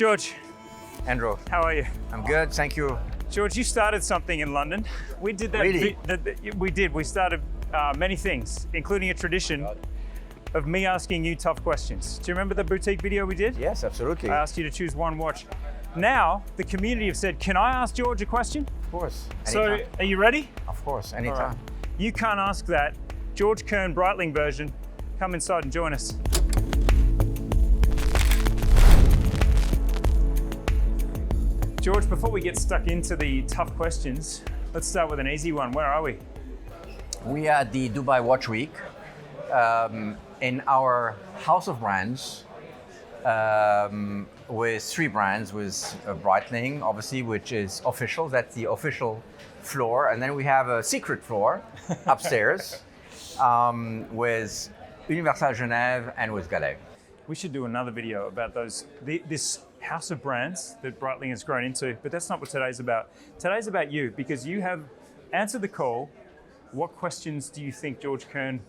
George, Andrew, how are you? I'm good, thank you. George, you started something in London. We did that. Really? We did. We started many things, including a tradition of me asking you tough questions. Do you remember the boutique video we did? Yes, absolutely. I asked you to choose one watch. Now, the community have said, can I ask George a question? Of course. So, Anytime. are you ready? Of course, anytime. All right. You can't ask that. Georges Kern Breitling version. Come inside and join us. George, before we get stuck into the tough questions, let's start with an easy one. Where are we? We are at the Dubai Watch Week in our house of brands with three brands, with Breitling, obviously, which is official. That's the official floor. And then we have a secret floor upstairs with Universal Genéve and with Gallet. We should do another video about this house of brands that Breitling has grown into, but that's not what today's about. Today's about you, because you have answered the call. What questions do you think Georges Kern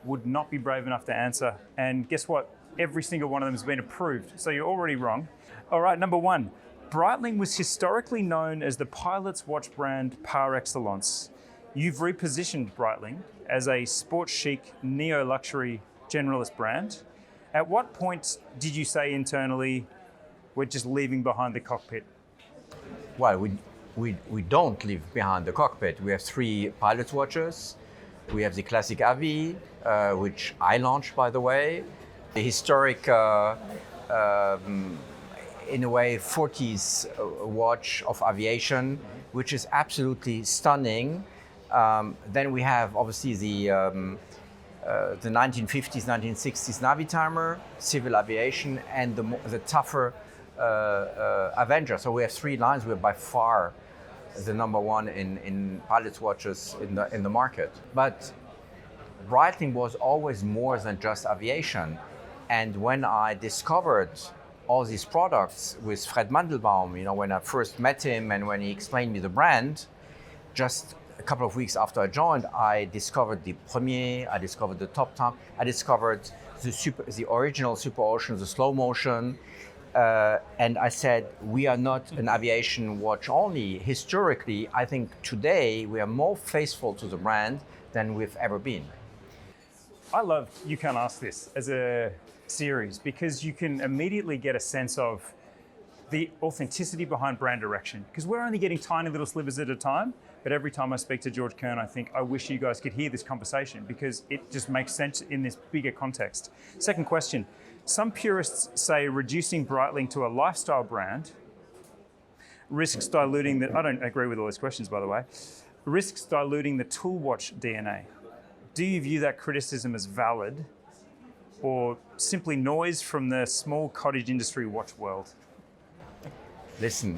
would not be brave enough to answer? And guess what? Every single one of them has been approved, so you're already wrong. All right, number one, Breitling was historically known as the pilot's watch brand par excellence. You've repositioned Breitling as a sports chic, neo-luxury generalist brand. At what point did you say internally, we're just leaving behind the cockpit? Well, we don't leave behind the cockpit. We have three pilot's watches. We have the classic Avi, which I launched, by the way. The historic, in a way, 40s watch of aviation, which is absolutely stunning. Then we have, obviously, the 1950s, 1960s Navi timer, civil aviation, and the tougher Avenger. So we have three lines. We're by far the number one in pilot's watches in the market. But Breitling was always more than just aviation. And when I discovered all these products with Fred Mandelbaum, when I first met him and when he explained me the brand, just a couple of weeks after I joined, I discovered the Premier, I discovered the Top Time, I discovered the original Super Ocean, the slow motion. And I said, we are not an aviation watch only. Historically, I think today we are more faithful to the brand than we've ever been. I love You Can't Ask This as a series because you can immediately get a sense of the authenticity behind brand direction, because we're only getting tiny little slivers at a time. But every time I speak to Georges Kern, I think, I wish you guys could hear this conversation because it just makes sense in this bigger context. Second question. Some purists say reducing Breitling to a lifestyle brand risks diluting I don't agree with all these questions, by the way, risks diluting the tool watch DNA. Do you view that criticism as valid or simply noise from the small cottage industry watch world? Listen,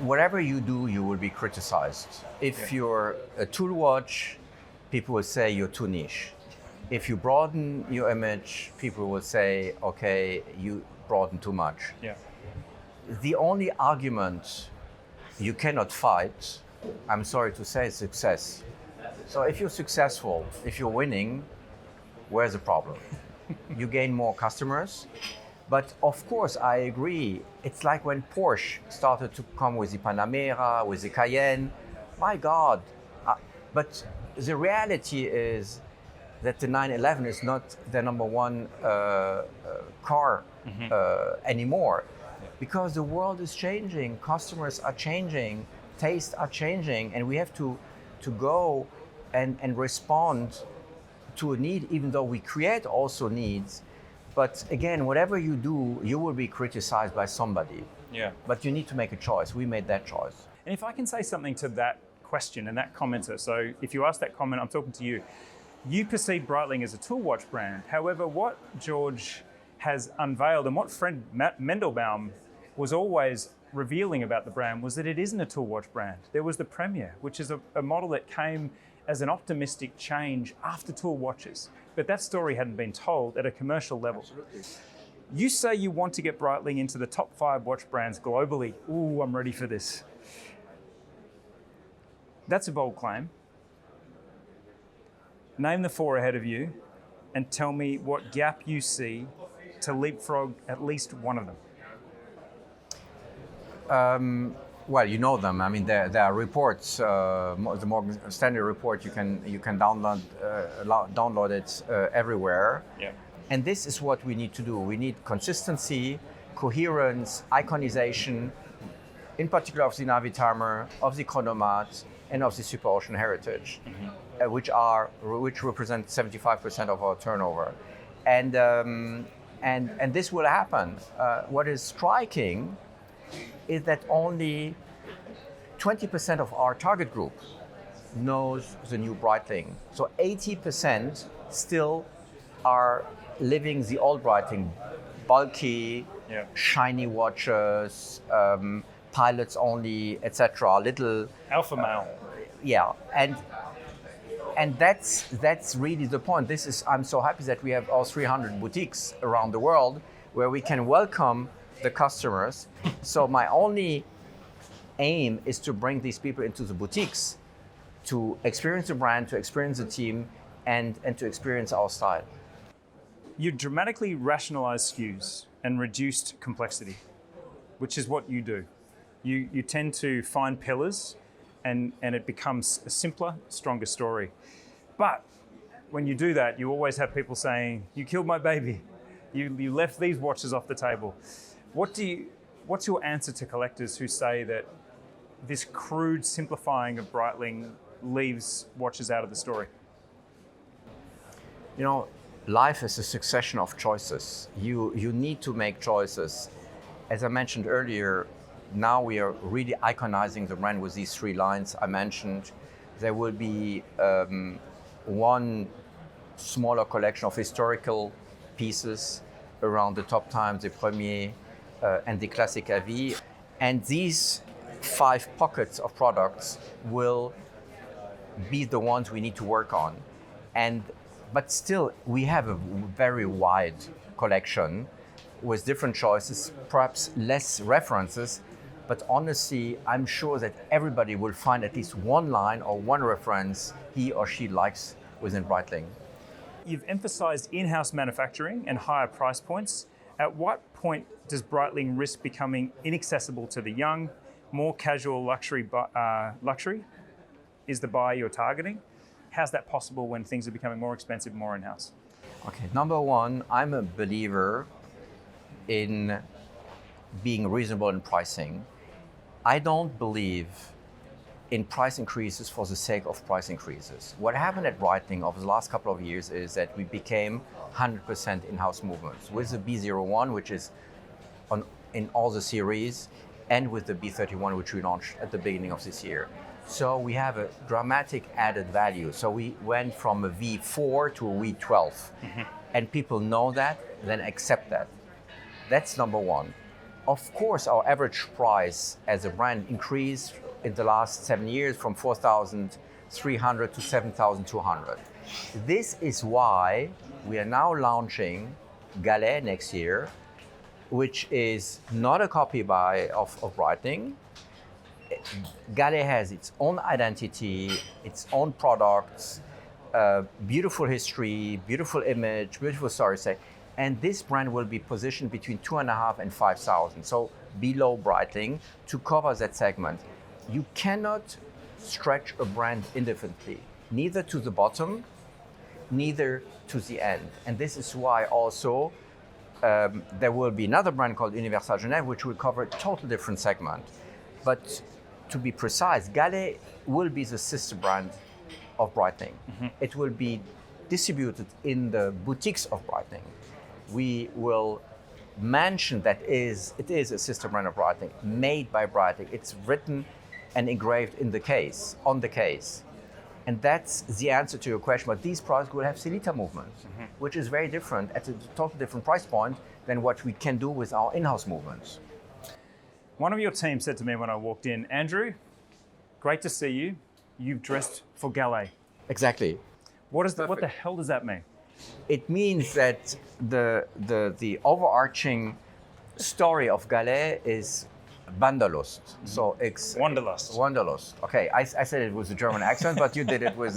whatever you do, you will be criticized. If you're a tool watch, people will say you're too niche. If you broaden your image, people will say, okay, you broaden too much. Yeah. The only argument you cannot fight, I'm sorry to say, is success. So if you're successful, if you're winning, where's the problem? You gain more customers. But of course, I agree. It's like when Porsche started to come with the Panamera, with the Cayenne. My God. But the reality is that the 911 is not the number one car anymore. Because the world is changing, customers are changing, tastes are changing, and we have to go and respond to a need, even though we create also needs. But again, whatever you do, you will be criticized by somebody. Yeah. But you need to make a choice. We made that choice. And if I can say something to that question and that commenter, so if you ask that comment, I'm talking to you. You perceive Breitling as a tool watch brand. However, what George has unveiled and what Fred Mandelbaum was always revealing about the brand was that it isn't a tool watch brand. There was the Premier, which is a model that came as an optimistic change after tool watches. But that story hadn't been told at a commercial level. Absolutely. You say you want to get Breitling into the top 5 watch brands globally. Ooh, I'm ready for this. That's a bold claim. Name the 4 ahead of you and tell me what gap you see to leapfrog at least one of them? Well, you know them. I mean, there are reports. The Morgan Stanley report, you can download it everywhere. Yeah. And this is what we need to do. We need consistency, coherence, iconization, in particular of the Navitimer, of the Chronomat, and of the Superocean Heritage, which represent 75% of our turnover. And this will happen. What is striking is that only 20% of our target group knows the new Breitling. So 80% still are living the old Breitling, bulky, shiny watches, pilots only, etc. Little alpha male. Yeah, and that's really the point. I'm so happy that we have all 300 boutiques around the world where we can welcome the customers. So my only aim is to bring these people into the boutiques to experience the brand, to experience the team, and to experience our style. You dramatically rationalized SKUs and reduced complexity, which is what you do. You tend to find pillars and it becomes a simpler, stronger story. But when you do that, you always have people saying, you killed my baby. You left these watches off the table. What's your answer to collectors who say that this crude simplifying of Breitling leaves watches out of the story? You know, life is a succession of choices. You need to make choices. As I mentioned earlier, now we are really iconizing the brand with these 3 lines I mentioned. There will be one smaller collection of historical pieces around the top times, the Premier and the Classic Avis. And these 5 pockets of products will be the ones we need to work on. But still, we have a very wide collection with different choices, perhaps less references, but honestly, I'm sure that everybody will find at least one line or one reference he or she likes within Breitling. You've emphasized in-house manufacturing and higher price points. At what point does Breitling risk becoming inaccessible to the young, more casual luxury is the buyer you're targeting? How's that possible when things are becoming more expensive, more in-house? Okay, number one, I'm a believer in being reasonable in pricing. I don't believe in price increases for the sake of price increases. What happened at Breitling over the last couple of years is that we became 100% in-house movements with the B01, which is in all the series, and with the B31, which we launched at the beginning of this year. So we have a dramatic added value. So we went from a V4 to a V12, and people know that, then accept that. That's number one. Of course, our average price as a brand increased in the last 7 years from 4,300 to 7,200. This is why we are now launching Gallet next year, which is not a copy of Breitling. Gallet has its own identity, its own products, beautiful history, beautiful image, beautiful story set. And this brand will be positioned between 2,500 and 5,000, so below Breitling, to cover that segment. You cannot stretch a brand indefinitely, neither to the bottom, neither to the end. And this is why also there will be another brand called Universal Genéve, which will cover a totally different segment. But to be precise, Gallet will be the sister brand of Breitling. It will be distributed in the boutiques of Breitling. We will mention that it is a sister brand of Breitling, made by Breitling. It's written and engraved in the case, on the case. And that's the answer to your question. But these products will have Silita movements, which is very different at a totally different price point than what we can do with our in-house movements. One of your team said to me when I walked in, Andrew, great to see you. You've dressed for Gallet. Exactly. What the hell does that mean? It means that the overarching story of Gallet is Wanderlust. So it's Wanderlust. Wanderlust. Okay, I said it with a German accent, but you did it with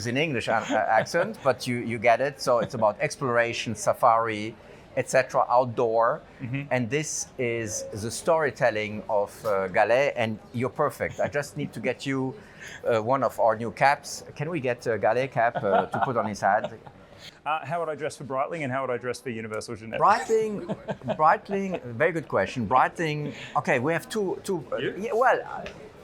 an English accent, but you get it. So it's about exploration, safari, etc., outdoor. And this is the storytelling of Gallet, and you're perfect. I just need to get you one of our new caps. Can we get a Gallet cap to put on his head? How would I dress for Breitling and how would I dress for Universal Genéve? Breitling, very good question. Breitling, okay, we have two. Yeah, well,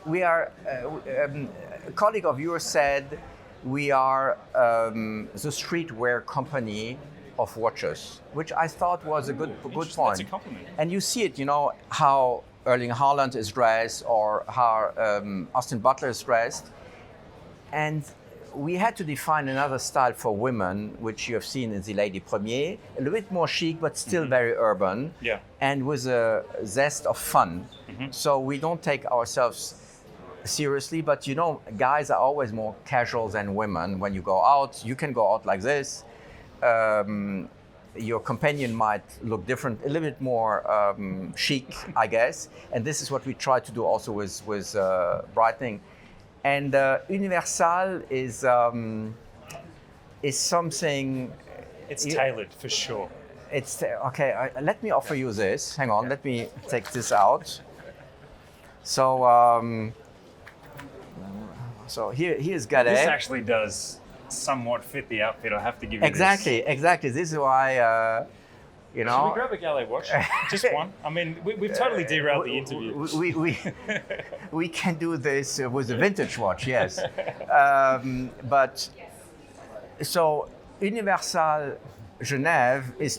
we are, a colleague of yours said we are the streetwear company of watches, which I thought was a good point. That's a compliment. And you see it, you know, how Erling Haaland is dressed or how Austin Butler is dressed. And we had to define another style for women, which you have seen in the Lady Premier, a little bit more chic, but still very urban, and with a zest of fun. So we don't take ourselves seriously, but you know, guys are always more casual than women. When you go out, you can go out like this. Your companion might look different, a little bit more chic, I guess. And this is what we try to do also with Breitling. And Universal is something. It's tailored for sure. It's okay. Let me offer you this. Hang on. Let me take this out. So, here's Gallet. This actually does somewhat fit the outfit. I have to give you Exactly. This is why. You know. Should we grab a Gallet watch? Just one? I mean, we've totally derailed the interview. We can do this with a vintage watch, yes. But so Universal Genève is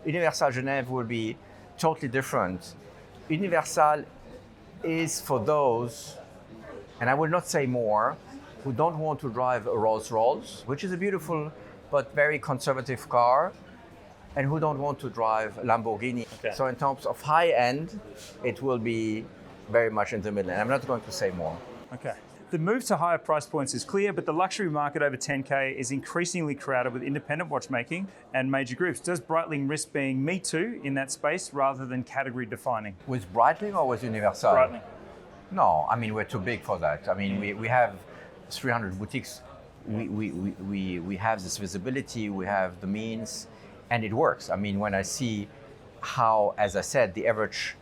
Universal Genève will be totally different. Universal is for those, and I will not say more, who don't want to drive a Rolls-Royce, which is a beautiful but very conservative car, and who don't want to drive Lamborghini. Okay. So in terms of high end, it will be very much in the middle. And I'm not going to say more. Okay. The move to higher price points is clear, but the luxury market over 10K is increasingly crowded with independent watchmaking and major groups. Does Breitling risk being Me Too in that space rather than category defining? With Breitling or with Universal? Breitling. No, I mean, we're too big for that. I mean, we have 300 boutiques. We have this visibility, we have the means. And it works. I mean, when I see how, as I said, the average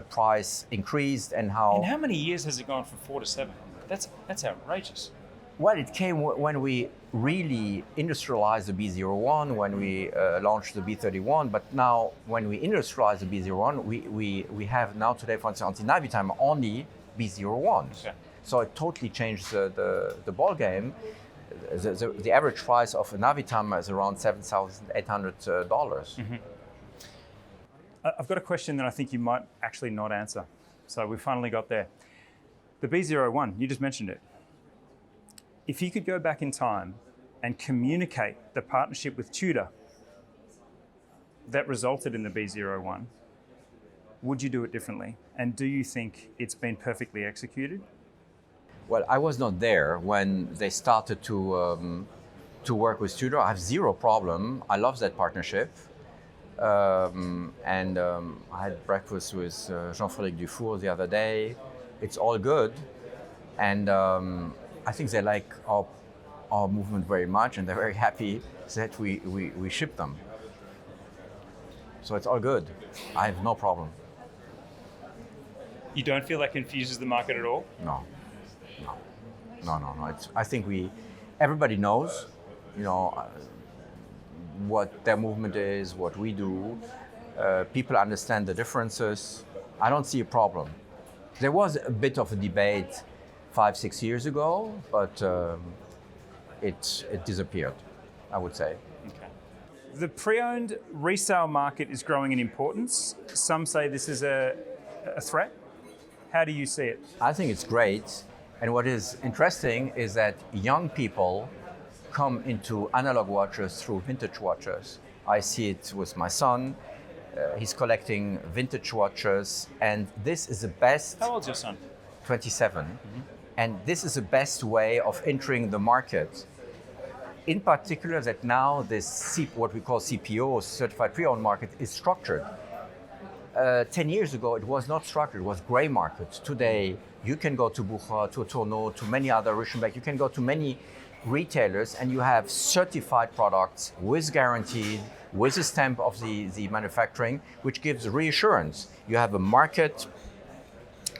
price increased and how... In how many years has it gone from 4 to 7? That's outrageous. Well, it came when we really industrialized the B01, when we launched the B31. But now, when we industrialize the B01, we have now today, for instance, in Navitime, only B01s. Okay. So it totally changed the ball game. The average price of a Navitime is around $7,800. I've got a question that I think you might actually not answer. So we finally got there. The B01, you just mentioned it. If you could go back in time and communicate the partnership with Tudor that resulted in the B01, would you do it differently? And do you think it's been perfectly executed? Well, I was not there when they started to work with Tudor. I have zero problem. I love that partnership. I had breakfast with Jean-Frédéric Dufour the other day. It's all good. And I think they like our movement very much, and they're very happy that we ship them. So it's all good. I have no problem. You don't feel that confuses the market at all? No. I think everybody knows, you know, what their movement is, what we do. People understand the differences. I don't see a problem. There was a bit of a debate 5-6 years ago, but it disappeared, I would say. Okay. The pre-owned resale market is growing in importance. Some say this is a threat. How do you see it? I think it's great. And what is interesting is that young people come into analog watches through vintage watches. I see it with my son. He's collecting vintage watches, and this is the best... How old's your son? 27. And this is the best way of entering the market. In particular, that now this what we call CPO, Certified Pre-Owned market, is structured. 10 years ago, it was not structured, it was gray market. Today, you can go to Bucha, to Tourneau, to many other Rischenbeck, you can go to many retailers and you have certified products with guaranteed, with the stamp of the manufacturing, which gives reassurance. You have a market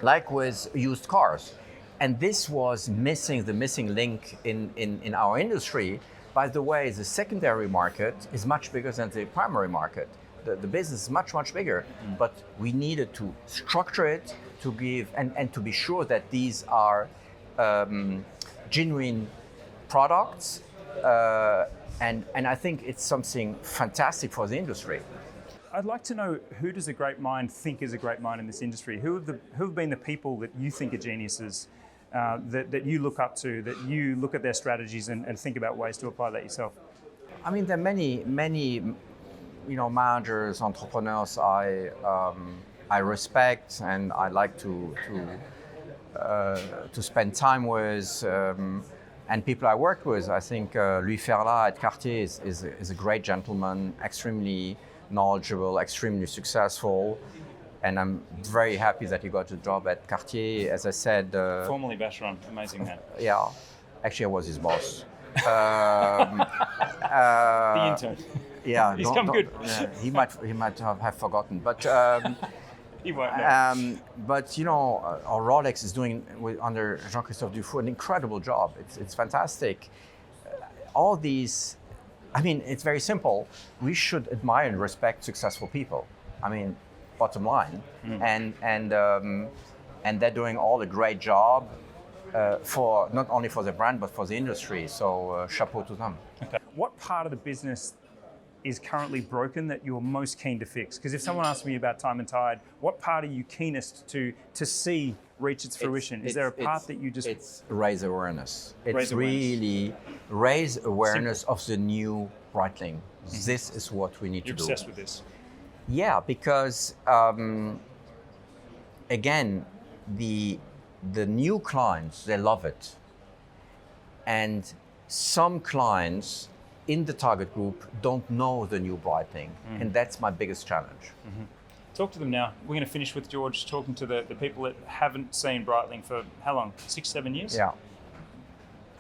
like with used cars. And this was the missing link in our industry. By the way, the secondary market is much bigger than the primary market. The business is much, much bigger, but we needed to structure it to give, and to be sure that these are genuine products. And I think it's something fantastic for the industry. I'd like to know, who does a great mind think is a great mind in this industry? Who have been the people that you think are geniuses, that you look up to, that you look at their strategies and think about ways to apply that yourself? I mean, there are many managers, entrepreneurs I respect and I like to spend time with, and people I work with. I think Louis Ferlat at Cartier is a great gentleman, extremely knowledgeable, extremely successful, and I'm very happy that he got a job at Cartier. As I said, Formerly Vacheron, amazing man. Yeah, actually I was his boss. The intern. Yeah, He's come good. He might have forgotten, but he won't know. but our Rolex is doing under Jean-Christophe Dufour an incredible job. It's fantastic. All these, I mean, it's very simple. We should admire and respect successful people. I mean, bottom line, and they're doing all a great job for not only for the brand but for the industry. So chapeau to them. Okay. What part of the business is currently broken that you're most keen to fix? Because if someone asks me about Time+Tide, what part are you keenest to see reach its fruition? Is there a part that you just... It's raise awareness. It's raise raise awareness of the new Breitling. This is what we need to do. You're obsessed with this. Yeah, because again, the new clients, they love it. And some clients in the target group don't know the new Breitling, and that's my biggest challenge. Talk to them now. We're going to finish with George talking to the people that haven't seen Breitling for how long? 6-7 years? Yeah.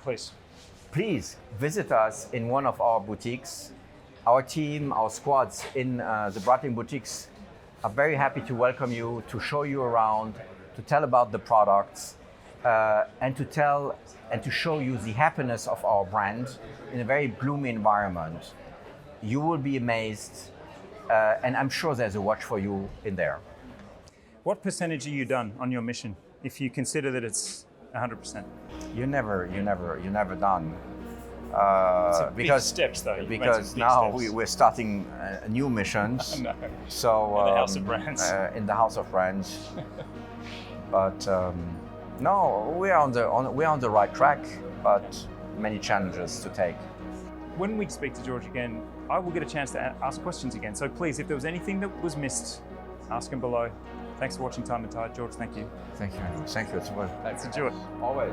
Please. Please visit us in one of our boutiques. Our team, our squads in the Breitling boutiques are very happy to welcome you, to show you around, to tell about the products, and to show you the happiness of our brand in a very gloomy environment. You will be amazed, and I'm sure there's a watch for you in there. What percentage are you done on your mission, if you consider that it's 100%? You're never done. Big steps, though. Because now we're starting new missions. No. So in the House of Brands. In the House of Brands. But no, we're on the right track, but many challenges to take. When we speak to George again, I will get a chance to ask questions again. So please, if there was anything that was missed, ask him below. Thanks for watching Time+Tide. George, thank you. Thank you. Thank you. It's Let's enjoy it. always.